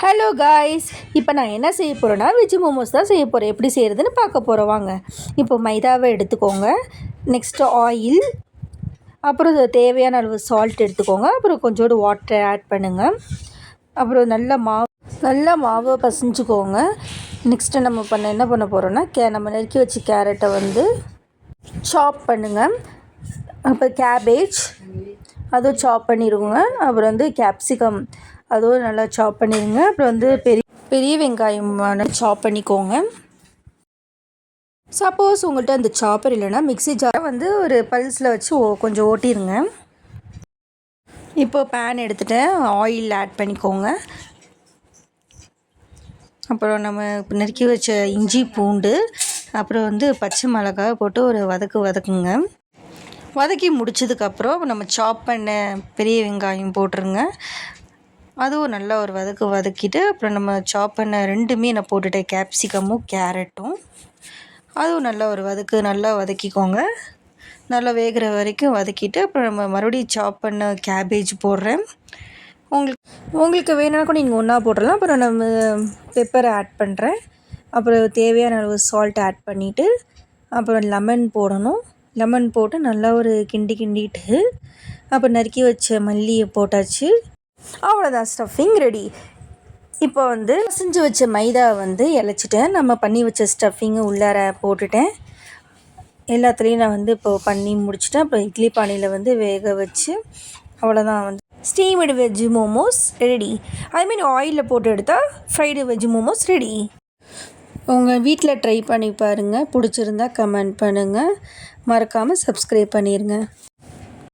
Hello guys, இப்போ நான் என்ன செய்ய போகிறேன்னா வெஜ் மோமோஸ் தான் செய்ய போகிறேன். எப்படி செய்கிறதுன்னு பார்க்க போகிறோம் வாங்க. இப்போ மைதாவை எடுத்துக்கோங்க, நெக்ஸ்ட்டு ஆயில், அப்புறம் தேவையான அளவு சால்ட் எடுத்துக்கோங்க, அப்புறம் கொஞ்சோண்டு வாட்டர் ஆட் பண்ணுங்கள். அப்புறம் நல்ல மாவை பசைஞ்சுக்கோங்க. நெக்ஸ்ட்டு நம்ம என்ன பண்ண போகிறோன்னா நம்ம நறுக்கி வச்ச கேரட்டை வந்து சாப் பண்ணுங்கள். அப்புறம் கேபேஜ் அதுவும் சாப் பண்ணிடுவோங்க. அப்புறம் வந்து கேப்சிகம் அதுவும் நல்லா சாப் பண்ணிடுங்க. அப்புறம் வந்து பெரிய வெங்காயம் சாப் பண்ணிக்கோங்க. சப்போஸ் உங்கள்கிட்ட அந்த சாப்பர் இல்லைன்னா மிக்ஸி ஜாரை வந்து ஒரு பல்ஸில் வச்சு கொஞ்சம் ஓட்டிடுங்க. இப்போ பேன் எடுத்துகிட்டேன், ஆயில் ஆட் பண்ணிக்கோங்க. அப்புறம் நம்ம நறுக்கி வச்ச இஞ்சி பூண்டு அப்புறம் வந்து பச்சை மிளகாய் போட்டு ஒரு வதக்குங்க. வதக்கி முடிச்சதுக்கப்புறம் நம்ம சாப் பண்ண பெரிய வெங்காயம் போட்டுருங்க. அதுவும் நல்லா ஒரு வதக்கிட்டு அப்புறம் நம்ம சாப் பண்ண ரெண்டுமே நான் போட்டுட்டேன், கேப்சிகமும் கேரட்டும். அதுவும் நல்லா ஒரு நல்லா வதக்கிக்கோங்க. நல்லா வேகிற வரைக்கும் வதக்கிட்டு அப்புறம் நம்ம மறுபடியும் சாப் பண்ண கேபேஜ் போடுறேன். உங்களுக்கு வேணும்னா கூட நீங்கள் ஒன்றா போட்டுடலாம். அப்புறம் நம்ம பெப்பரை ஆட் பண்ணுறேன். அப்புறம் தேவையான அளவு சால்ட் ஆட் பண்ணிவிட்டு அப்புறம் லெமன் போடணும். லெமன் போட்டு நல்லா ஒரு கிண்டிட்டு அப்புறம் நறுக்கி வச்ச மல்லியை போட்டாச்சு. அவ்வளோதான், ஸ்டஃபிங் ரெடி. இப்போ வந்து செஞ்சு வச்ச மைதா வந்து இழைச்சிட்டேன். நம்ம பண்ணி வச்ச ஸ்டஃபிங்கு உள்ளார போட்டுட்டேன். எல்லாத்துலேயும் நான் வந்து இப்போ பண்ணி முடிச்சிட்டேன். அப்புறம் இட்லி பானையில் வந்து வேக வச்சு அவ்வளோதான், வந்து ஸ்டீம்டு வெஜ் மோமோஸ் ரெடி. அதுமாரி ஆயிலில் போட்டு எடுத்தால் ஃப்ரைடு வெஜ் மோமோஸ் ரெடி. உங்கள் வீட்டில் ட்ரை பண்ணி பாருங்கள். பிடிச்சிருந்தா கமெண்ட் பண்ணுங்கள். மறக்காமல் சப்ஸ்கிரைப் பண்ணிடுங்க.